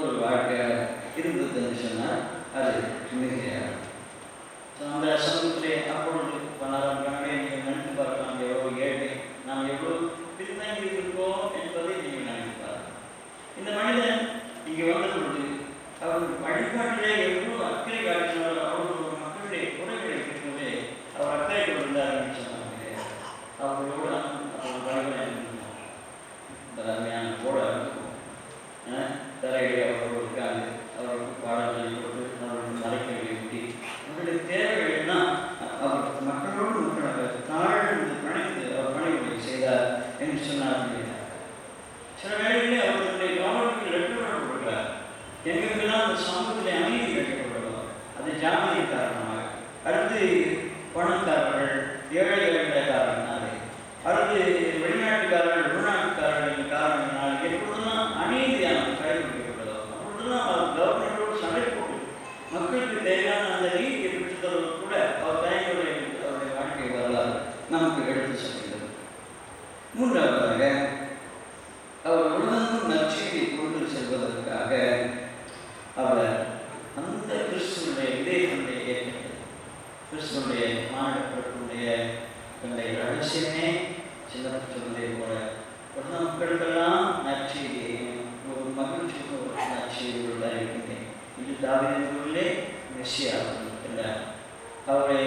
ஒரு வாழ்க்கையாக இருந்ததுன்னு சொன்னால் அது மிகையாகும். அந்த சமூகத்திலே அப்பொழுது பணக்காரே நீங்கள் நினைத்து பார்க்கலாம், எவ்வளோ ஏழை, நாம் எவ்வளோ பின்தங்கி இருக்கோம் என்பதை நீங்கள் நினைப்பார். இந்த மனிதன் இங்கே வந்த பொழுது அவர் வழிபாட்டிலே எவ்வளோ அக்கறை காட்டினார், அவர்கள் மக்களுடைய குறைகளை கேட்கவே அவர் அக்கறை கொண்டிருந்தார் என்று சொன்னாங்க. அவர்களோடு அவர் வழிபாடு அருமையான கூட தரையிலே அவர்கள் உட்கார்ந்து அவர்களுக்கு பாடல்களை போட்டு அவர்களுக்கு மலைகளை ஊட்டி அவர்களுடைய தேவைகள்னா அவர் மக்களோடு மக்களாக தாழ்ந்து பணிந்து அவர் பணிகளை செய்தார் என்று சொன்னார். சில வேளைகளிலே அவர்களுடைய கவனத்துக்கு லெட்டர்கள் கொடுக்கிறார். எங்களுக்கெல்லாம் அந்த சமூகத்திலே அமைதி வைக்கப்படுவோம். அது ஜாமதியின் காரணமாக, அடுத்து பணக்காரர்கள் ஏழைகளுடைய காரணத்தினாலே, அடுத்து வெளிநாட்டுக்காரர்கள் உள்நாட்டுக்காரர்களின் காரணத்தினால் எப்பொழுதெல்லாம் அநீதியான கைவிடப்படுதோ அப்பொழுதெல்லாம் அவர் கவர்மெண்டோடு சண்டை போட்டு மக்களுக்கு தேவையான அந்த நீதியை பெற்றுத் தருவது கூட அவர் தயங்களுடைய அவருடைய வாழ்க்கை வரலாறு நமக்கு எடுத்து சொல்கிறது. மூன்றாவதாக அவர் உலகமும் நற்செய்தியை கொண்டு செல்வதற்காக அவர் அந்த கிறிஸ்துவனுடைய இதயத்தினுடைய ஏற்றது, கிறிஸ்துவனுடைய மாநிலத்தினுடைய தன்னுடைய ரகசியமே சின்ன சொன்னதை போல உலக மக்களுக்கெல்லாம் நற்செய்தியையும் ஒரு மகிழ்ச்சிக்கு ஒரு நற்செய்தியோடு இருக்கின்றேன். இது தாவீதிலே மெஸ்ஸியா என்றார். அவரை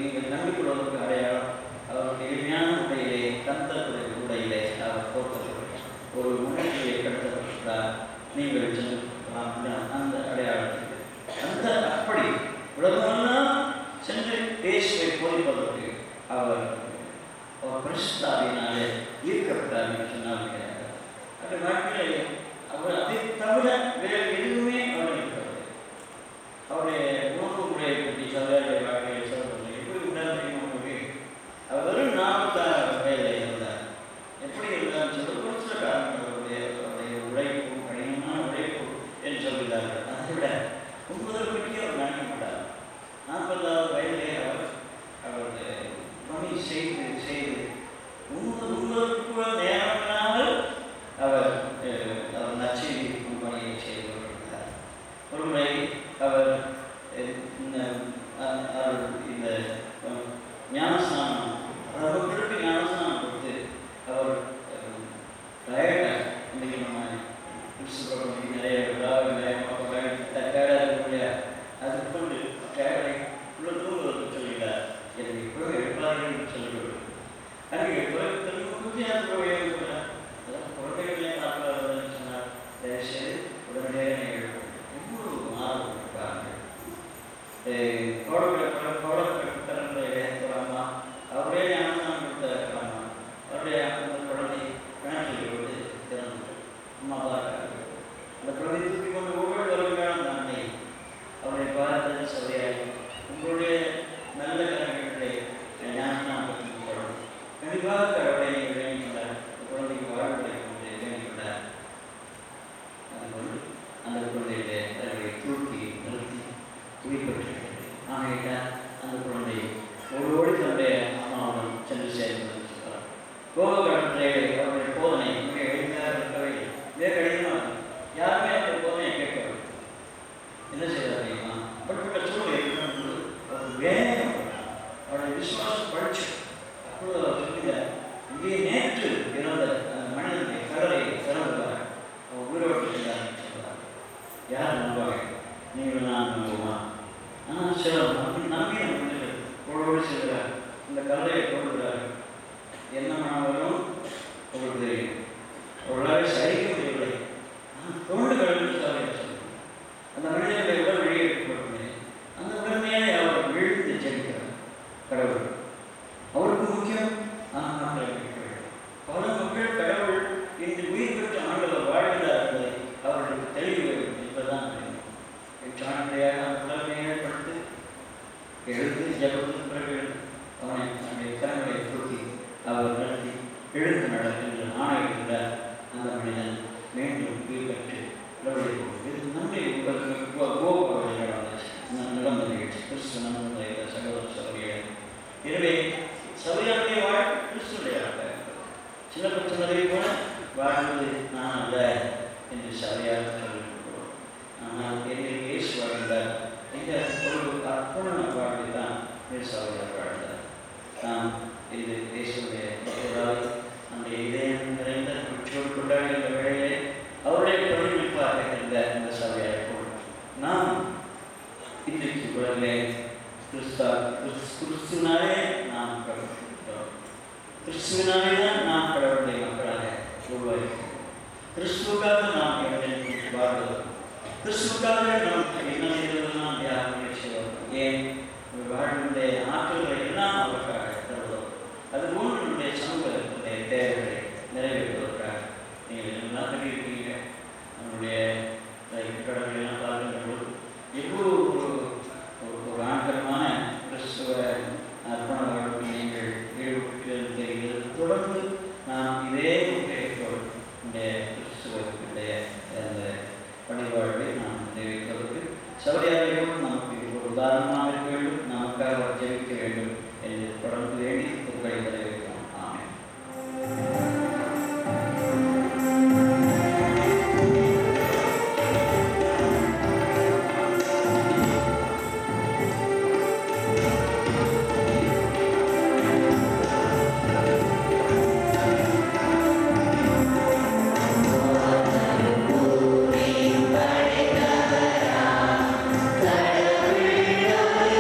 நீங்கள் நம்பிக்கொள்வதற்கு அடையாளம் அவருடைய எளிமையான உடையிலே, கந்தத்துடைய உடையிலே அவர் போர்த்தப்படுகிறார். ஒரு உணர்ச்சியை கடத்தப்பட்டார். நீங்கள் அந்த அடையாளத்துக்கு அந்த அப்படி உலகமெல்லாம் சென்று இயேசுவை போதிப்பதற்கு அவர் பரிசுத்தாவியினாலே ஈர்க்கப்பட்டார் என்று சொன்னால் கிடையாது. அந்த நாட்களில் அவர் அதை தவிர வேறு எதுவுமே அவர் இருக்கிறது. அவருடைய உணவு முறையை பற்றி சகோதரருடைய வாழ்க்கையை சொல்வது எப்படி உண்டான உங்களுக்கு அவர் வெறும் 46 வயதில் இருந்தார். எப்படி இருந்தார் சொல்ல ஒரு சில காரணங்கள் அவருடைய உழைப்பு, கடினமான உழைப்பு என்று சொல்கிறார்கள். அதை விட உண்பதை பற்றி அவர் நினைக்க மாட்டார். 40வது வயதிலே அவருடைய பணி செய்து உண்பதற்கு கூட நேரம் இல்லாமல் அவர் நற்செய்தி பணியை செய்து கொண்டிருந்தார். ஒருமுறை அவர் இந்த ஞானஸ்நானம், மக்களுக்கு ஞானஸ்நானம் கொடுத்து அவர் டயர்டாக இன்றைக்கி நம்ம கிறிஸ்துவ நிறைய டயர்டாக இருக்கக்கூடிய அது கொண்டு டயர்டை உள்ள தூங்குவதற்கு சொல்கிறார். எனக்கு இப்போ எடுப்பார்கள் என்று சொல்லுவது அங்கே குழந்தைகளே பார்க்கிறார்கள் சொன்னார். தயவுசெய்து உடனடியாக எழுப்பும் ஒவ்வொரு மாதம் இருப்பார்கள். கோடத்திறந்தையிலே போகலாமா, அவரே ஞானம் கொடுத்தாமா, அவருடைய அந்த குழந்தை கிணற்றிலிருந்து திறந்து அம்மா பார்க்கிறார்கள். அந்த குழந்தை தூக்கி கொண்டு ஒவ்வொரு வருகிறான் நன்மை அவருடைய பாரத சரியாக உங்களுடைய நல்ல கரங்களை ஞானம் கொடுத்து கண்டிப்பாக கடவுளை நீங்கள் வேண்டிக்கொண்டார். குழந்தைக்கு வாழ்வுகளை கொண்டு வேண்டிக்கொண்டார். அதுபோல் அந்த குழந்தையிலே தன்னுடைய தூக்கி நிறுத்தி துணிப்பட்டிருக்கிறது. ஆகிட்டால் அந்த குழந்தை ஓடி தன்னுடைய அம்மாவுடன் சென்று சேர்ந்து சொல்கிறார். கோபகடத்திலே அவருடைய போதனை மிக எளிமையாக இருக்கவே மிக கடினமாக யாருமே அவருடைய போதனையை கேட்கவில்லை. என்ன செய்தார் தெரியுமா? அப்படிப்பட்ட சூழ்நிலை இருக்கும்போது அவர் வேகம் அவருடைய விசுவாசம் படிச்சு அப்பொழுது அவர் சொல்கிறார், இங்கே நேற்று இறந்த அந்த மனிதனுடைய கடலை திறந்துவார், அவர் உயிரோடு இருந்தார் சொல்கிறார். யார் நம்புவாங்க? நீங்கள் நான் நம்புவோமா? ஆனால் சில நம்பிய மனிதர்கள் ஓடோடு செல்கிறார். இந்த கடலையை கொள்கிறார். என்ன மாணவரும் உங்களுக்கு தெரியும். அவர்களாக சகிக்க முடியவில்லை. தோண்டு கடவுள் சொல்லுங்கள். அந்த மனிதனுடைய உடல் வெளியேற்றப்பட்டது. அந்த உடனே அவர் விழுந்து ஜெயிக்கிறார். கடவுள் அவருக்கு முக்கியம். பல மக்கள் கடவுள் இன்று உயிர் பெற்ற ஆண்டவர் வாழ்கிறார் என்பதை அவர்களுக்கு தெளிவு என்பதுதான் சான்றையாக உடல்மையை படுத்து எழுந்து ஜபத்தின் பிறகு அவனை தன்னுடைய திறமையை தூக்கி அவர் நடத்தி எழுந்து நடக்கின்ற ஆணையை என்று சபையாக சொல்லியிருக்கிறோம். ஆனால் என்னில் இயேசு வாழ்ந்தார். இந்த ஒரு அர்ப்பண வாழ்க்கை தான் சபையாக வாழ்ந்தார். நாம் இது இயேசுடைய மக்களால் அந்த இதயம் நிறைந்த குற்றோடு கொண்டாடுகிற வேளையிலே அவருடைய பணிமிப்பாக இருந்த இந்த சபையாக நாம் இன்றைக்கு உலகிலே கிறிஸ்துவினாலே நாம் கடவுள்கிறோம். கிறிஸ்துவினாலே தான் நாம் கடவுளுடைய மக்களாக உருவாகிறோம். கிறிஸ்துவுக்காக நாம் என்னென்ன வாழ்கிறோம். கிறிஸ்துவுக்காக நமக்கு என்ன செய்வதெல்லாம் தியாகம் செய்வோம். ஏன் வாழ்வுடைய ஆற்றல்களை எல்லாம் அவருக்காக தருவோம். அது போன்று நம்முடைய சமூகத்தினுடைய தேவைகளை நிறைவேற்றுவதற்காக நீங்கள் எல்லாம் தெரிவிக்கிறீங்க. நம்முடைய கடவுளெல்லாம் பார்க்கின்றபோது எவ்வளோ ஒரு ஆண்டமான கிறிஸ்துவ அர்ப்பண வாழ்க்கை நீங்கள் ஈடுபட்டு தெரிகிறது. தொடர்ந்து நாம் இதே உதயத்தோடு இந்த கிறிஸ்துவனுடைய அந்த பணிவாழ்வை நாம் தெரிவிப்பதற்கு சபையாளர்களும் நமக்கு ஒரு உதாரணமாக இருக்க வேண்டும். நமக்காக ஜெபிக்க வேண்டும் என்று தொடர்ந்து வேண்டி உங்களை வரவேற்கிறோம். ஆமென். கடவுள்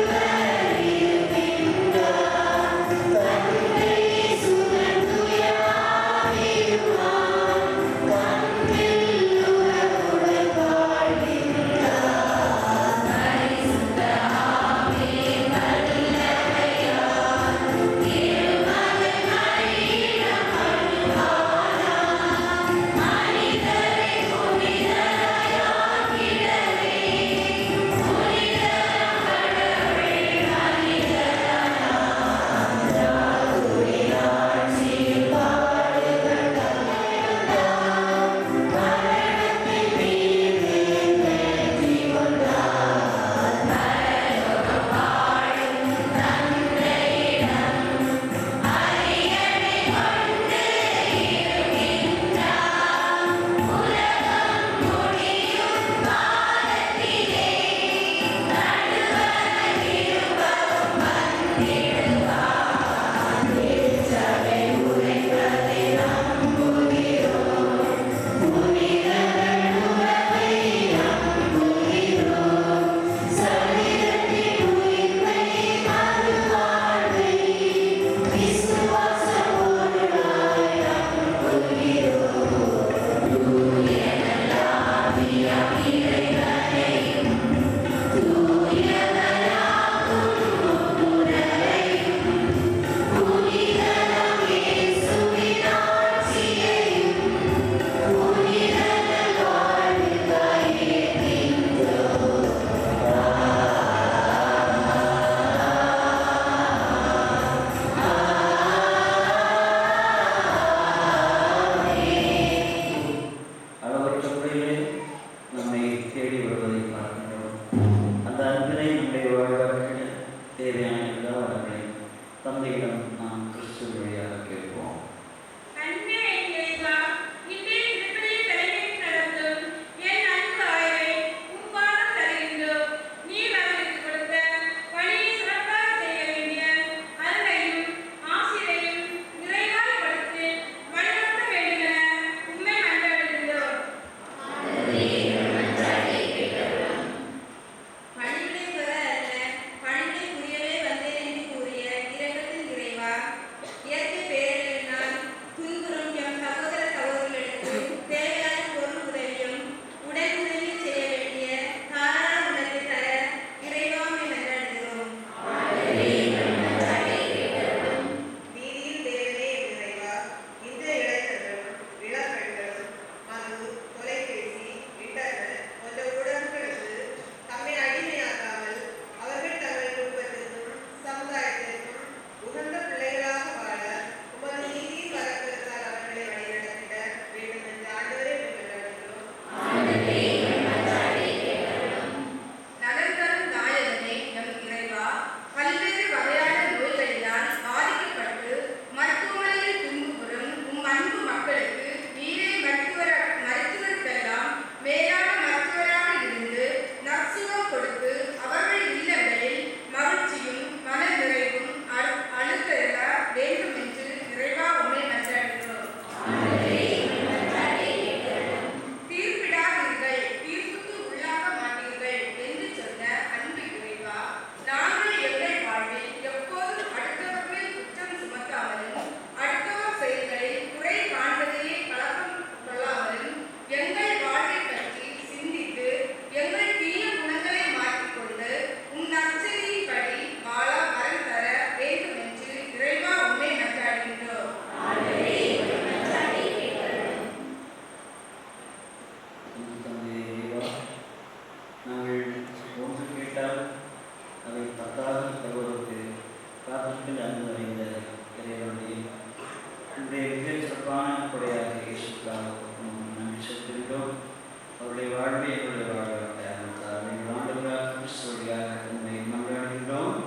அவருடைய வாழ்வை எங்களுடைய வாழ்வாக ஆரம்பித்தார். நீங்கள் ஆண்டவராக கிறிஸ்துவடியாக உண்மை மன்றாடுகின்றோம்.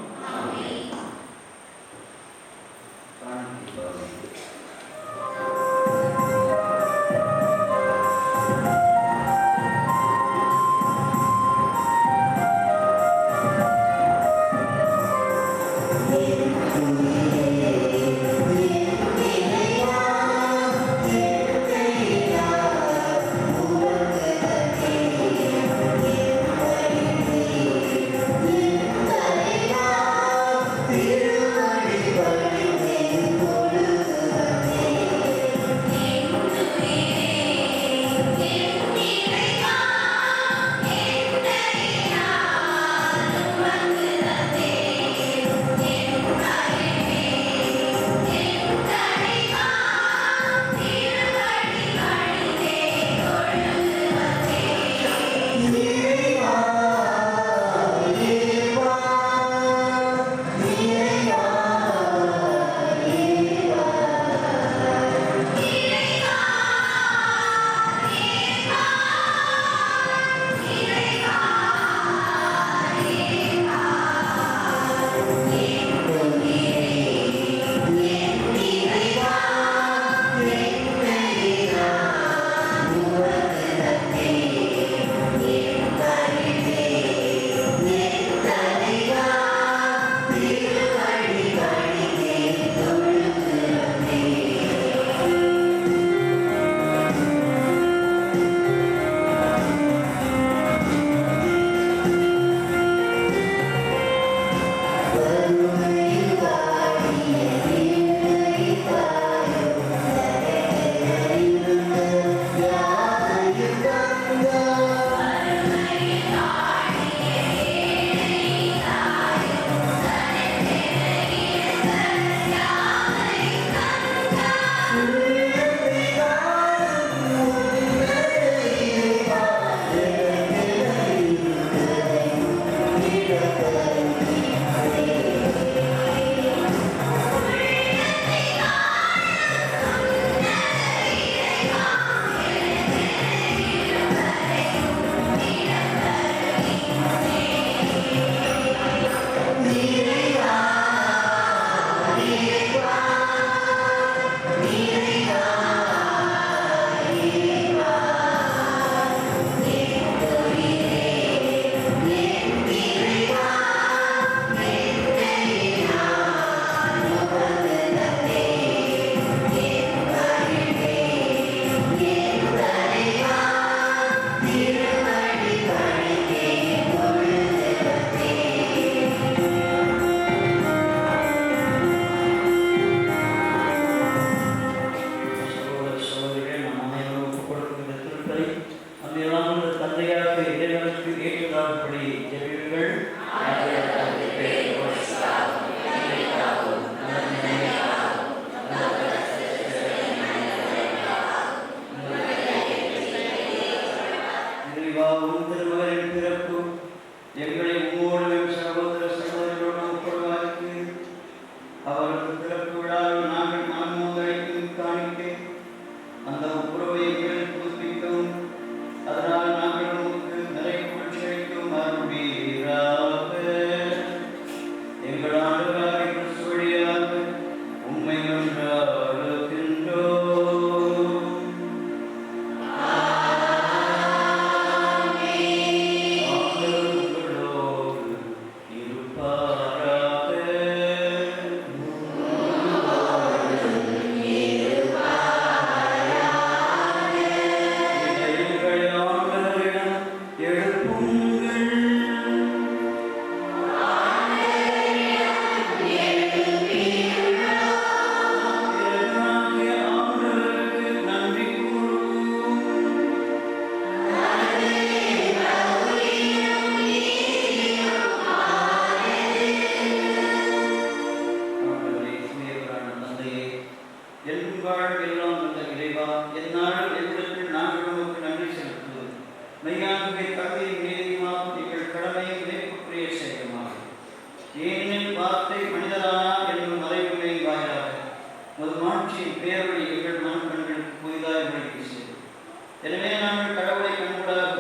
எனவே நாங்கள் கடவுளை கண்கூடாக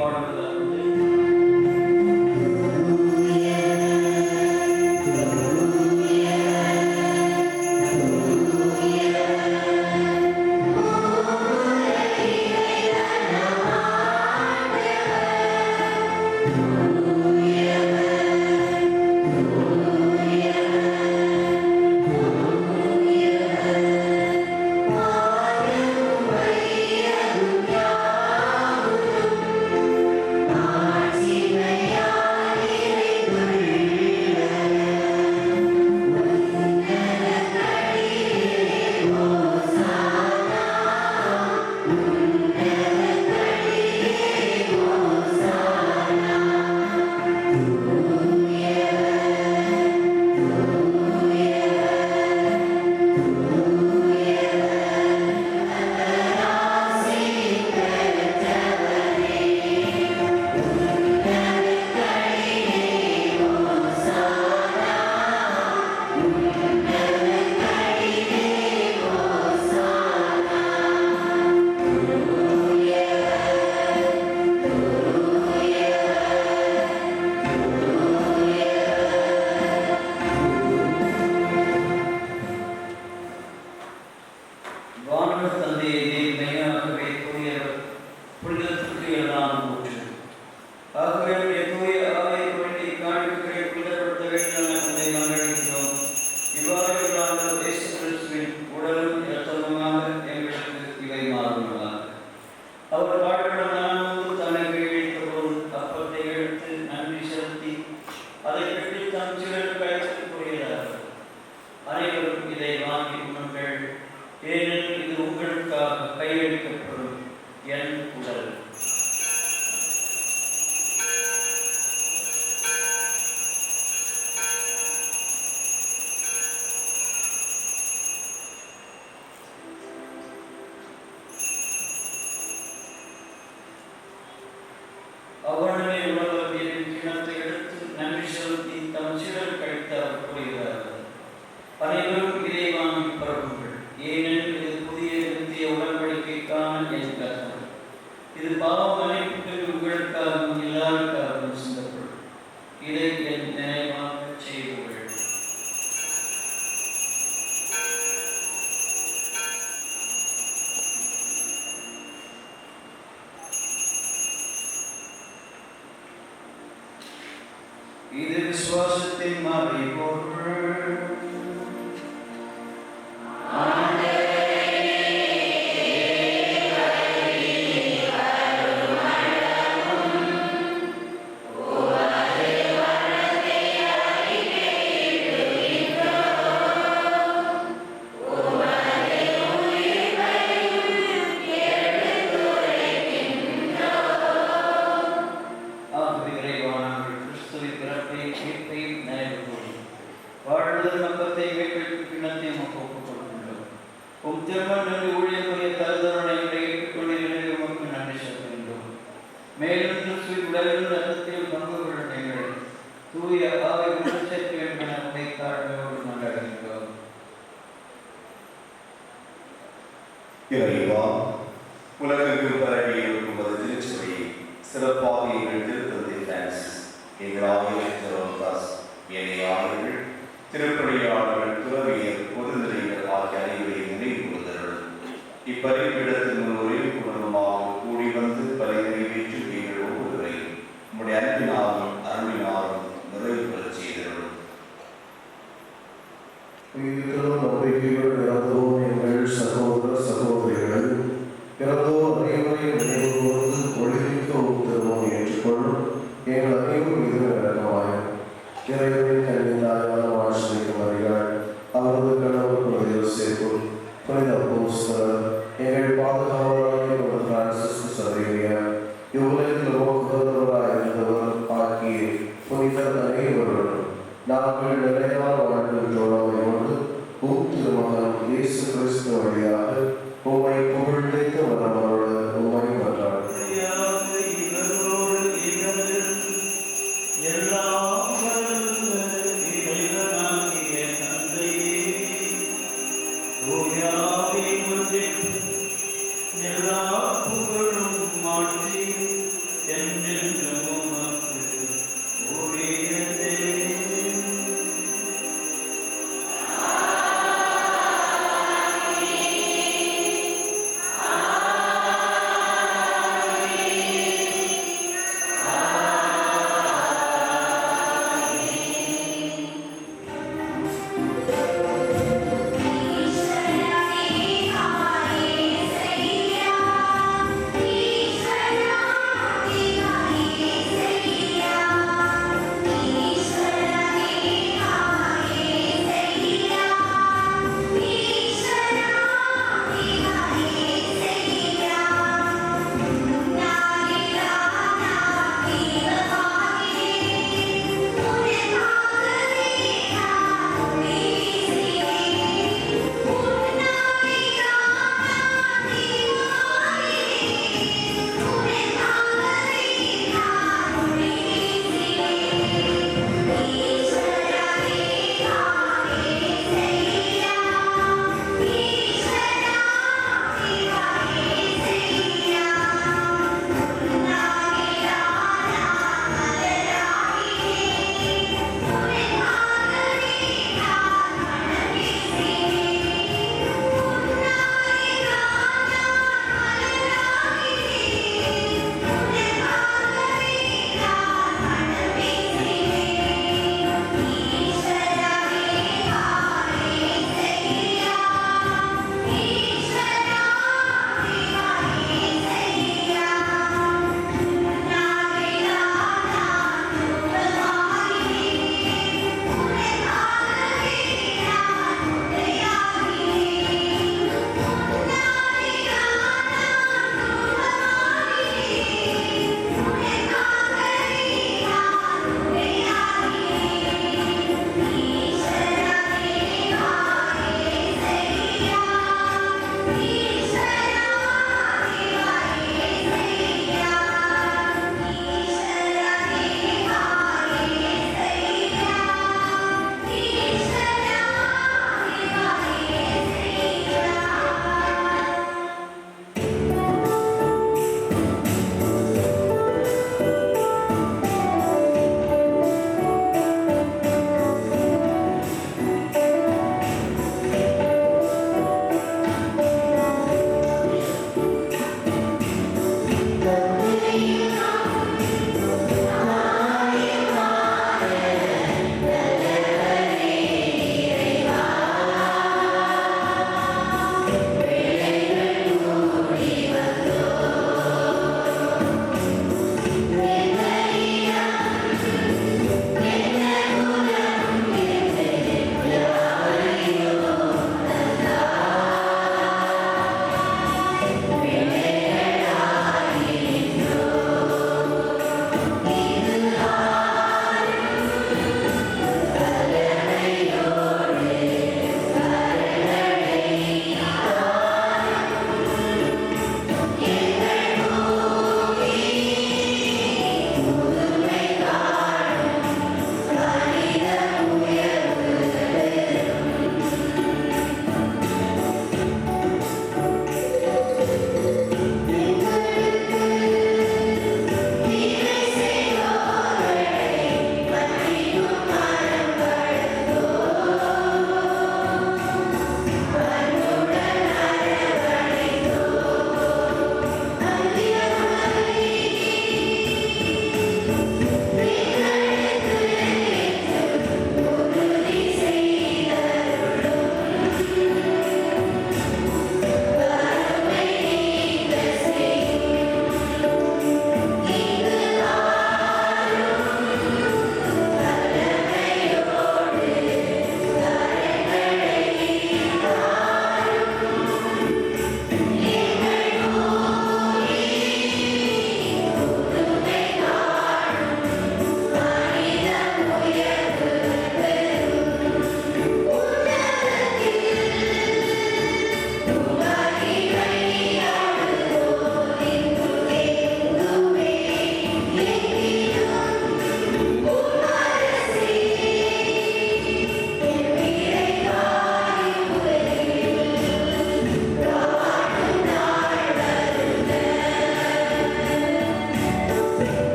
பாடுவதாவது எல்லா புகழும் மாற்றி என்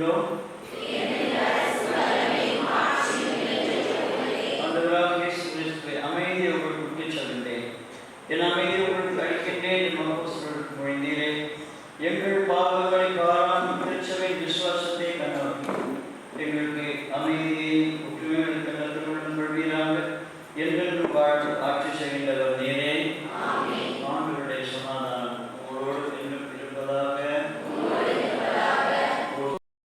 வேண்டுகின்றோம். ஆண்டவராகிய இயேசு கிறிஸ்துவே, அமைதியை உங்களுக்கு விட்டுச் செல்கின்றேன், என் அமைதியை உங்களுக்கு அளிக்கின்றேன் என்று அப்போஸ்தலருக்கு மொழிந்தீரே. எங்கள்